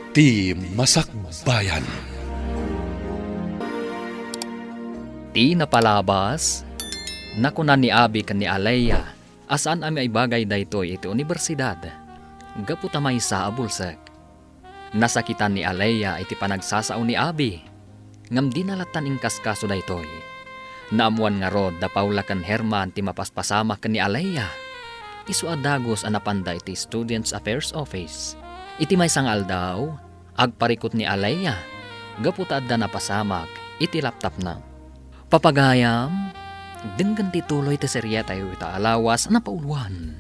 Ti Masakbayan. Ti napalabas, nakunan ni Abi kan ni Alea, asaan ami ay bagay daytoy iti universidad. Gaputamay sa abulsek. Nasakitan ni Alea iti panagsasao ni Abi. Ngam dinalatan ingkas kaso daytoy. Naamuan nga rod da Paula kan Herman ti mapaspasama kan ni Alea. Isu adagos anapanda iti Students Affairs Office. Iti may sangal daw, agparikot ni Alea. Gaputa adda napasamak, iti laptop na. Papagayam, denggan ti tuloy ti serya tayo ita alawas na pauluan.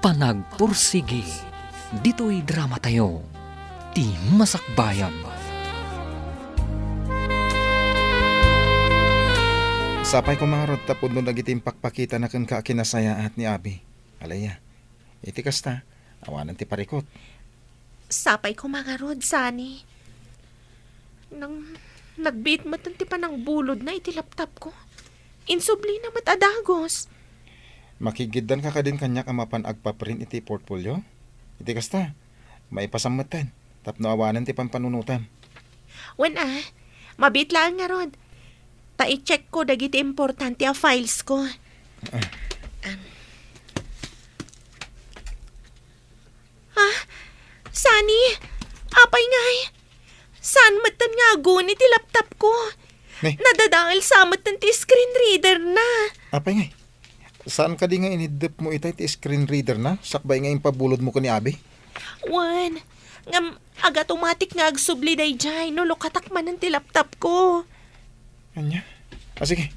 Panagpursigi, dito'y drama tayo. Ti Masakbayan. Sapay ko mga rod tapod no nagitim pakpakita na kan kakinasaya at ni Abi. Alaya, iti kasta, awanan ti parikot. Sapay ko mga rod, Sani. Nang nagbit matan ti panang bulod na iti laptop ko. Insubli na matadagos. Makigiddan ka din kanya kamapan agpaprint iti portfolio. Iti kasta, maipasamatan, tapno awanan ti pampanunutan. Wen mabit lang nga rod. Ta-check ko dagiti importante a files ko. Sani, apay ngay. Saan matan nga agun iti laptop ko? Ngay. Nadadangil sa matan ti screen reader na. Apay ngay, saan ka di nga inidip mo itay ti screen reader na? Sakbay nga impabulod mo ko ni Abi? Wan, ngam ag-automatic nga agsubli day jay no lukatakman ng ti laptop ko. Anya? Sige,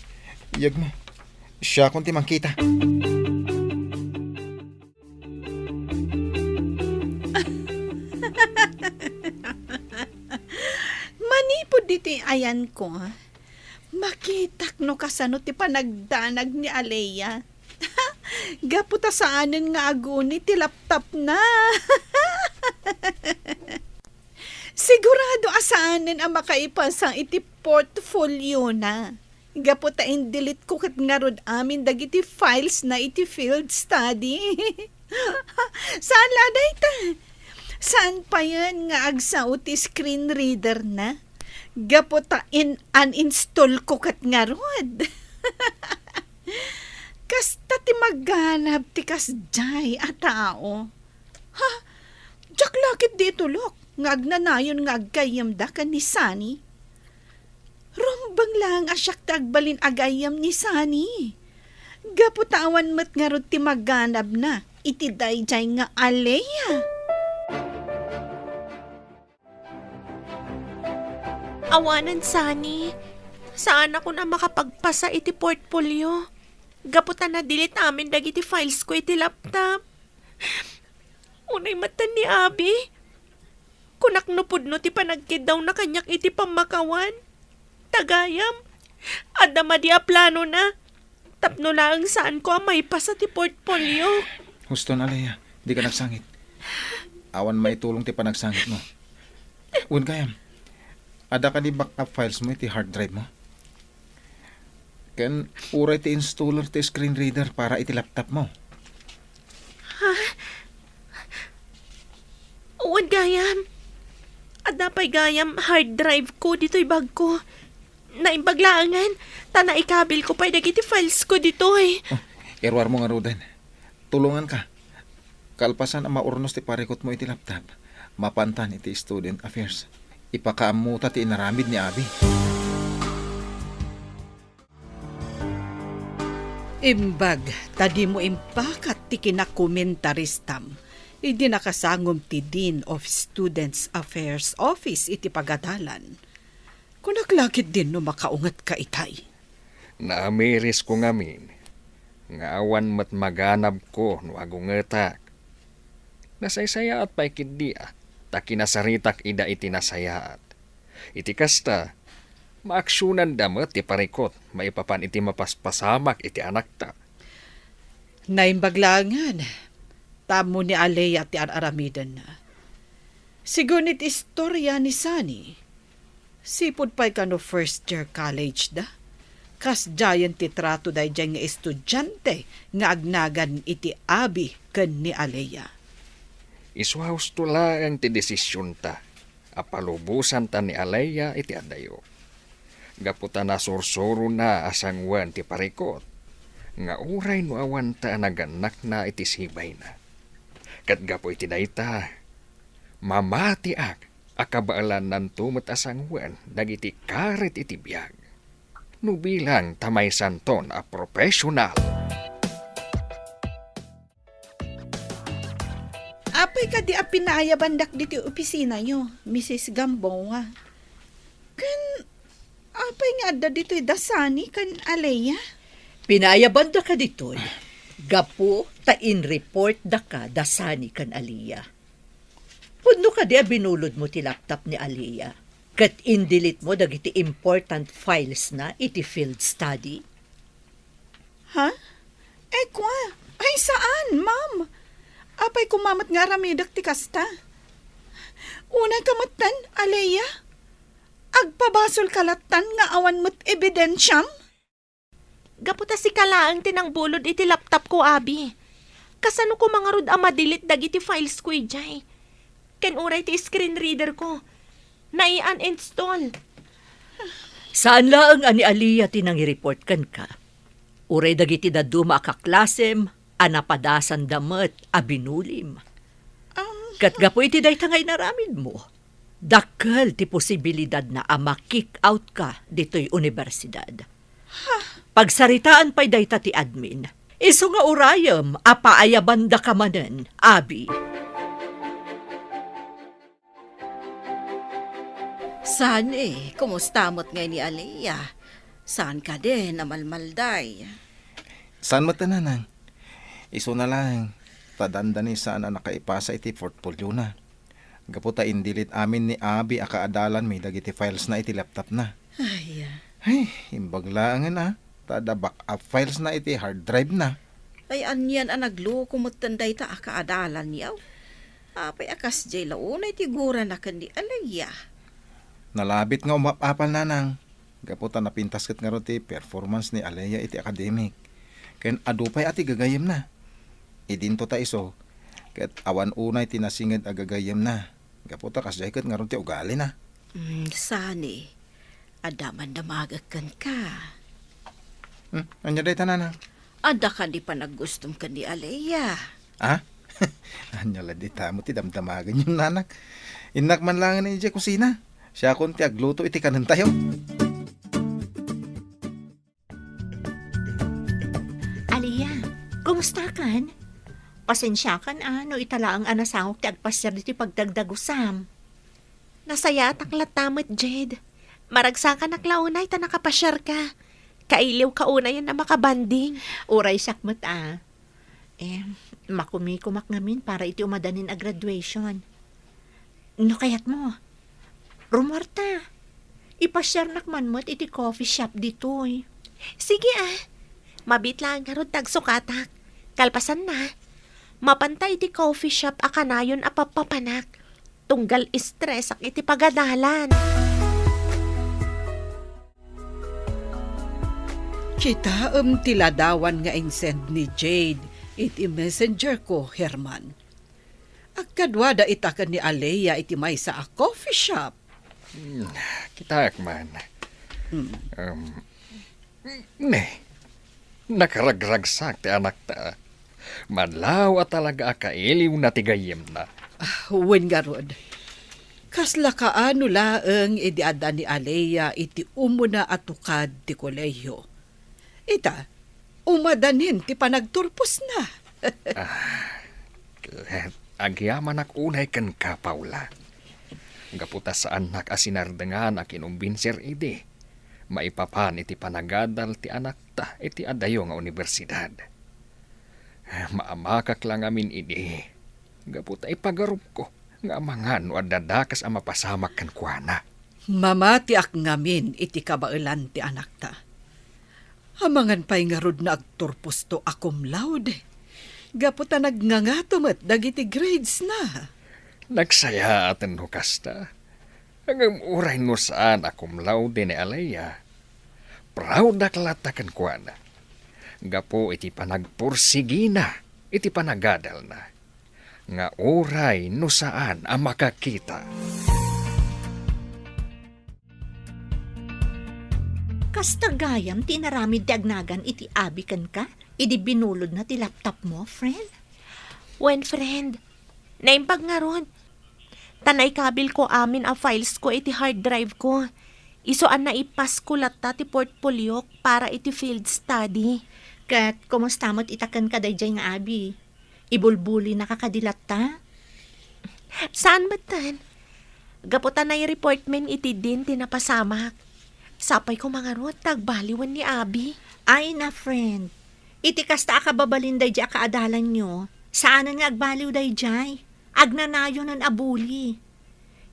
iyag mo. Siya kung ti mangkita. Manipod diti ayan ko. Makitak no kasano ti panagdanag ni Alea. Gaputa saanen nga aguni ti laptop na. Sigurado asaanen ang makaipasang iti portfolio na. Gaputa delete ko kat nga rod amin dagiti files na iti field study. Saan laday ta? Saan pa yan nga agsa ti screen reader na? Gaputa uninstall ko kat nga rod. Kasta ti maghanap ti kasjay a tao. Ha? Jak lakit di tulok. Nga agnanayon nga agkayam da kan ni Sani. Rumbang lang asyak tagbalin agayam ni Sani. Gaputawan mat nga rod ti maghanap na. Iti dayjay nga Alea. Awanan, Sani. Saan ako na makapagpasa iti portfolio? Gaputan na delete amin dagiti files ko iti laptop. Unay matan ni Abi. Kunak no pudno ti panagkid daw na kanyak iti pamakawan. Tagayam. Adama di a plano na. Tapno lang saan ko may pasa ti portfolio. Gusto na, Alea. Di ka nagsangit. Awan maitulong ti panagsangit mo. Un kayam. Ada ka di backup files mo iti hard drive mo. Ken uray ti installer ti screen reader para iti laptop mo. Uwan gayam. Adapay gayam hard drive ko dito'y bag ko. Naimbaglaangan. Tana ikabil ko pa'y dagiti files ko dito'y. Oh, irwar mo nga Ruden. Tulungan ka. Kalpasan ang maurnos ti parikot mo iti laptop. Mapantan iti student affairs. Ipakaamuta ti inaramid ni Abi. Imbag, tadi mo impakat ti kinakomentaristam. Idi nakasangom ti Dean of Students Affairs Office iti pagadalan. Kunaklakit din no makaungat ka itay. Naamiris ko ngamin. Nga awan mat maganab ko no agungetak. Nasaysaya at paikid dia. Ta kinasaritak ida iti nasayaat. Iti kasta, maaksyonan damat ti parikot, maipapan iti mapaspasamak iti anak ta. Naimbaglangan, tamo ni Alea ti araramidan na. Sigunit istorya ni Sani, sipod pa'y ka no first year college da. Kas giant ti trato day dyan nga estudyante nga agnagan iti Abi ken ni Alea. Isuhaus to lang ti desisyon ta. Apalubusan ta ni Alaya iti adayo. Gaputa na sursuro na asang wan ti parikot. Nga uray no awan ta naganak na iti sibay na. Kat gapo iti dayta, mamati akabaalan nan tumot asang wan dagiti karit iti biyag. No bilang tamay santon a profesional. Apay ka di apinaya bandak diti opisina nyo, Mrs. Gambonga. Kan, apay nga adda dito'y dasani kan Alea? Pinayaban da ka ditoy. Gapo ta in-report da ka dasani kan Aliyah. Puno ka di binulod mo ti laptop ni Aliyah. Kat in-delete mo dagiti important files na iti field study. Ha? Kwa? Ay saan, ma'am? Apay kumamat nga ramidak ti kasta. Unay kamatan, Alea? Agpabasol kalatan nga awan mo't ebidensyam? Gaputa si kalaang tinangbulod iti laptop ko, Abi. Kasano ko mga rod madilit dagiti files ko, jay. Ken uray ti screen reader ko. Nai-uninstall. Saan laang ani Aliyah tinang i-report kan ka? Uray dagiti daduma kaklasem, anapadasan damat, abinulim. Kat gapo iti day tangay naramid mo. Dakal ti posibilidad na ama-kick out ka dito'y universidad. Pagsaritaan pa'y dayta ti admin, iso nga urayam, apaayabanda ka manen, Abi. Saan kumusta mo't ngay ni Aliyah? Saan ka din, namalmalday? Saan mo tananang? Iso na lang. Tadanda ni saan na nakaipasa iti portfolio na. Gaputa indilit amin ni Abi akaadalan may dagiti files na iti laptop na. Ay, imbaglaangan na. Tada backup files na iti hard drive na. Ay anyan anaglo kumutanday ta akaadalan niyaw. Apay akas jay launay tigura na kandi Aliyah. Nalabit nga umapapal nanang. Gaputa napintas kat nga ron ti performance ni Alea iti academic. Ken adupay ati gagayem na. Idinto ta iso. Ket awan unay tinasinged agagayem na. Gaputa kasjay kat nga ron ti ugali na. Sani, adaman damagakan ka. Anya day tananang? Ada ka di pa naggustom ka ni Aliyah. Ha? Anya la di tamo ti damdamagan yung nanak. Inak man lang ni iti kusina. Siya kun ti agluto iti kanan tayo. Aliyah, kumusta kan? Pasensya kan ano itala ang anasawak ti agpasyar diti pagdagdagusam. Nasaya taklat tamit, Jed. Maragsakan naklaunay ta nakapasyar ka. Kailiw ka una yan na makabanding. Uray sakmat makumikumak ngamin para iti umadanin a graduation. No kayat mo? Rumorta. Ipasyar nakman mo't iti coffee shop ditoy. Sige Mabit lang nga ron tagsukatak. Kalpasan na. Mapantay iti coffee shop akanayon apapapanak. Tunggal stress ak iti pagadalan. Kita tiladawan nga insend ni Jade iti messenger ko, Herman. Agkadwada itakan ni Alea iti may sa a coffee shop. Kita man. Nakaragragsak ti anak ta. Madlaw at talaga akailiw na tigayem na. Wen garod. Kasla kaano laeng idiada ni Alea iti umuna atukad ti kolehiyo. Ita, umadanin ti panagturpos na. Agyaman ak unay kan ka, Paula. Gaputa sa anak asinardengan ak inumbinser ide. Maipapan iti panagadal ti anak ta iti adayo nga universidad. Maamakak lang amin ide. Gaputa ipagarup ko nga amangan o adadakas ang mapasamak kan kuana. Mamati ak ngamin iti kabailan ti anak ta. Hamangan pa'y nga rod na agturpos to akum laude. Gaputa nagngangatom at dagiti grades na. Nagsaya atin hukasta. Hanggang uray no saan akum laude ni Alea. Proud aklatakan kuana. Gapo iti panagpursigi na, iti panagadal na. Nga uray no saan ang makakita. Kastagayam tinaramid ti agnagan iti abi kan ka? Idi binulod na ti laptop mo, friend? When friend, naimpag nga ron. Tanay kabil ko amin a files ko iti hard drive ko. Isuan na ipas ko latta ti portfolio para iti field study. Kat, kumusta mo't itakan ka dayjay nga abi? Ibulbuli nakakadilat ta? Saan ba tan? Gaputan na report men iti din tinapasamak. Sapay ko mga ron, tagbaliwan ni Abi. Ay na, friend. Iti kasta akababalin dayjay akaadalan nyo. Saanan nga agbaliw dayjay? Agnanayo ng abuli.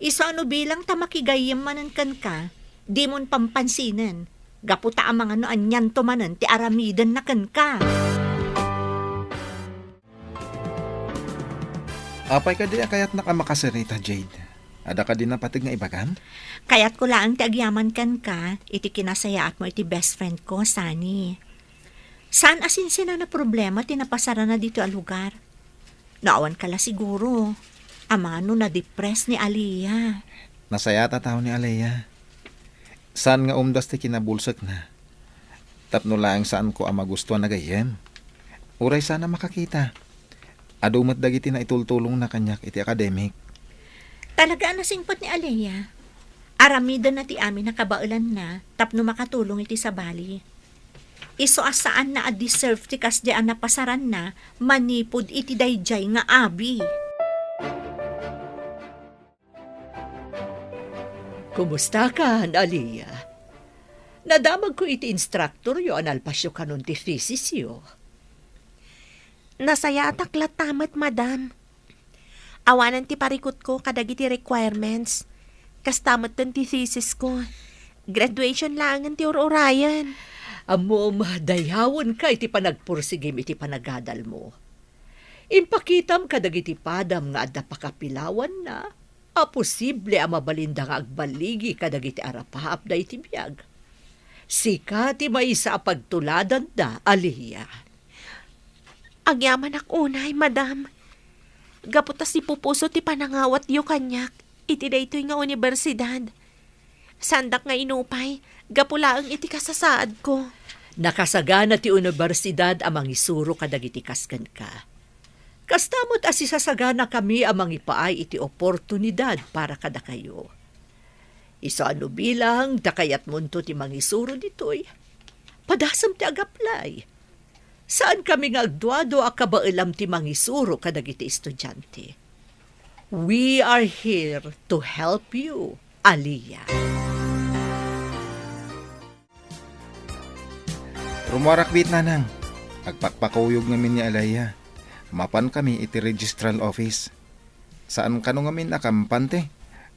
Iso ano bilang tamakigayam manan kan ka, di mon pampansinan. Gaputa ang mga noan yan tumanan ti aramidan na kan ka. Apay ka di kayat nakamakasirita, Jade. Ada ka din na patig nga ibagan? Kaya't ko lang ti agyaman kan ka, iti kinasayaat mo iti best friend ko, Sunny. Saan asin sina na problema tinapasara na dito a lugar? Naawan kala siguro. Amano na depress ni Aliyah. Nasayata tao ni Alea. Saan nga umdas ti kinabulsak na? Tapno lang saan ko ang magustuhan na gayem. Uray sana makakita. Adumat dagiti na itultulong na kanyak iti academic. Talaga nasingpot ni Aliyah. Aramidan na ti amin nakabaulan na, tapno makatulong iti sa bali. Iso asaan na a-deserve ti kasdaan na pasaran na, manipod iti dayjay nga abi. Kumusta ka, Aliyah? Nadamag ko iti instructor yo analpasyo kanon ti thesis yo. Nasaya ataklat tamat, madam. Awanan ti parikot ko kadagiti requirements. Kastamat ti thesis ko. Graduation lang ang ti urayan. Amo dayawan ka iti panagpursigim iti panagadal mo. Impakitam kadagiti padam nga adda pakapilawan na, posible a mabalinda nga agbaligi kadagiti arapahap da iti biyag. Sika ti maysa a pagtuladan da, Aliyah. Agyaman ak unay, madam. Gaputas si pupuso ti panangawat yu kanyak. Iti daytoy nga universidad. Sandak nga inupay, gapulaang iti kasasaad ko. Nakasagana ti universidad amang isuro kadagiti kasken ka. Kastamot asisasagana kami amang ipaay iti oportunidad para kada kayo. Isa ano bilang dakayat munto ti mangisuro ditoy. Padasam ti agaplay. Saan kami nga agduado a kabailam ti mangisuro kadagiti estudyante. We are here to help you, Aliyah. Rumarak bit na nang. Agpakpakuyog ngamin ni Alaya. Mapan kami iti registral office. Saan ka nung ngamin nakampante?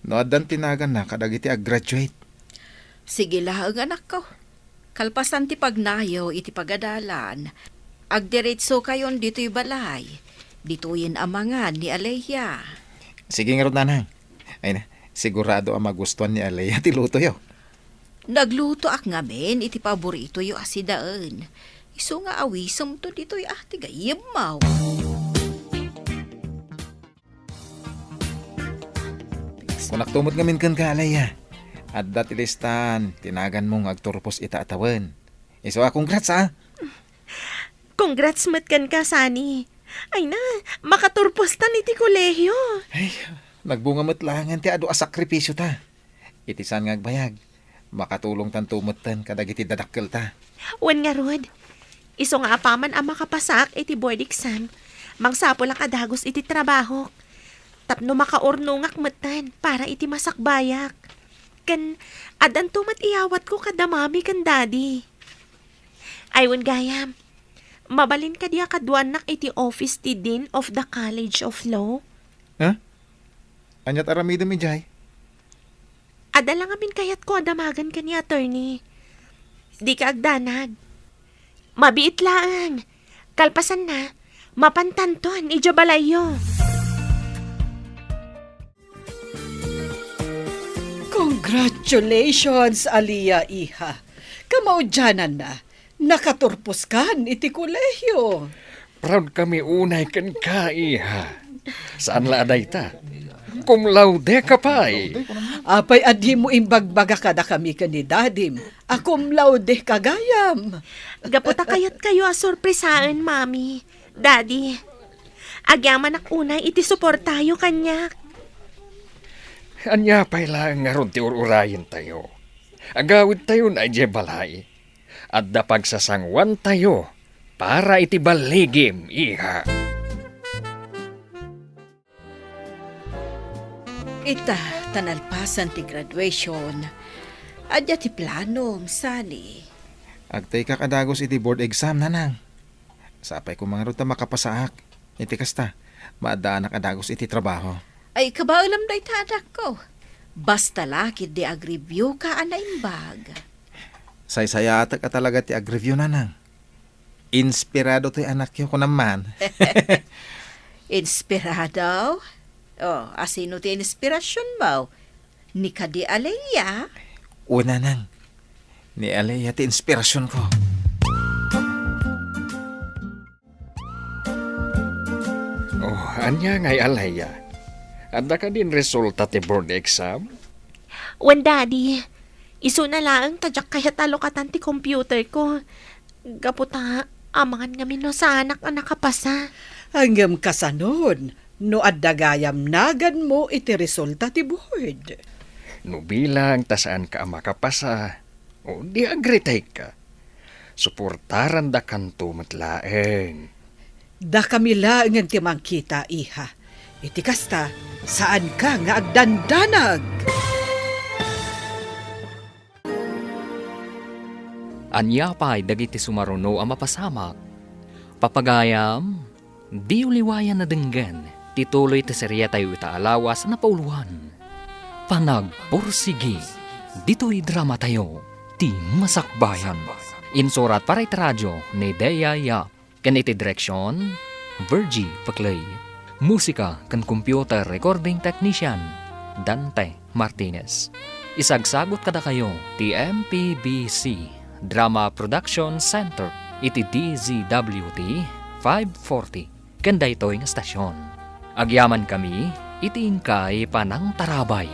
Noadan tinagan na kadagiti ag-graduate. Sige lang, anak ko. Kalpasan ti pagnayo iti pagadalan. Agdiretso kayon dito'y balay. Dito'yin amangan ni Alea. Sige nga ron nanang. Ay na, sigurado ang magustuhan ni Alaya ti luto yo. Nagluto ak ngamin iti paborito yo asidaan. Iso nga awisam to dito'y tiga yemaw. Kung naktumot ngamin kan ka Alaya. At datilistan, tinagan mong agturpos itaatawan. Iso congrats ha. Congrats matkan ka, Sunny. Ay na, makaturpostan iti kolehyo. Ay, nagbunga matlangan ti ado a sakripisyo ta. Itisan nga agbayag. Makatulong tan tumutan kadagiti dadakkel ta. Wan nga rod. Iso nga apaman ang makapasak iti board exam. Mangsapo lang adagos iti trabaho. Tapno makaornungak matan para iti masakbayak. Kan, adan tumat iyawat ko kadamami kan daddy. Aywan gayam. Mabalin ka diya kadwanak iti office ti Dean of the College of Law. Ha? Anyat aramido mi jay? Adala ngamin kayat ko adamagan ka ni attorney. Di ka agdanag. Mabiit lang. Kalpasan na. Mapantanton, ijo balayo. Congratulations, Aliyah, iha. Kamaudyanan na. Nakaturpos kan iti kolehyo. Proud kami unay kan ka, iha. Saan la aday ta? cum laude ka pa'y. Apay adi mo imbagbaga kada kami kanidadim. Akum laude kagayam. Gaputa kayat kayo a sorpresaan, Mami. Daddy, agyaman ak unay iti support tayo kanya. Anya pa'y lang nga ron ti ururayin tayo. Agawid tayo na ije balay. At da pagsasangwan tayo para iti baligim, iha. Ita, tanalpasan ti graduation. Adya ti plano, Sani. Agtay ka kadagos iti board exam, nanang. Sapay ko mga ruta makapasaak. Iti kasta, maadaan na kadagos iti trabaho. Ay, kabaalam na itadak ko. Basta lakid di agribyo ka anaimbag. Say-sayatak ka talaga ti agreview, nanang. Inspirado ti anak ko naman. Inspirado? Oh, asino ti inspirasyon mo? Ni Kadi Alea? Una nang, ni Alea ti inspirasyon ko. Oh, anya ngay alaya. Adda ka din resulta ti board exam? Wen, Daddy, iso na lang tadyak kaya talokatan ti computer ko. Gaputa, amangan nga no sa anak ang nakapasa. Hanggang kasanon, no addagayam nagan mo iti resulta ti board. No bilang tasaan ka makapasa. O di agritay ka. Suportaran da kanto matlaeng. Da kami lang ti mangkita, iha. Iti kasta, saan ka nga agdandanag? Anya pa'y dagiti sumaruno ang mapasamak. Papagayam, di uliwayan na denggan, tituloy ti serya tayo itaalawa sa napauluhan. Panagpursigi, dito'y drama tayo, ti Masakbayan. Insurat para iti radyo ni Dea Yap, kan iti direksyon, Virgie Paclay. Musika kan computer recording technician, Dante Martinez. Isagsagot kada kayo, ti MPBC Drama Production Center, iti DZWT 540, kanda ito yung stasyon. Agyaman kami, iti ingkay panang tarabay.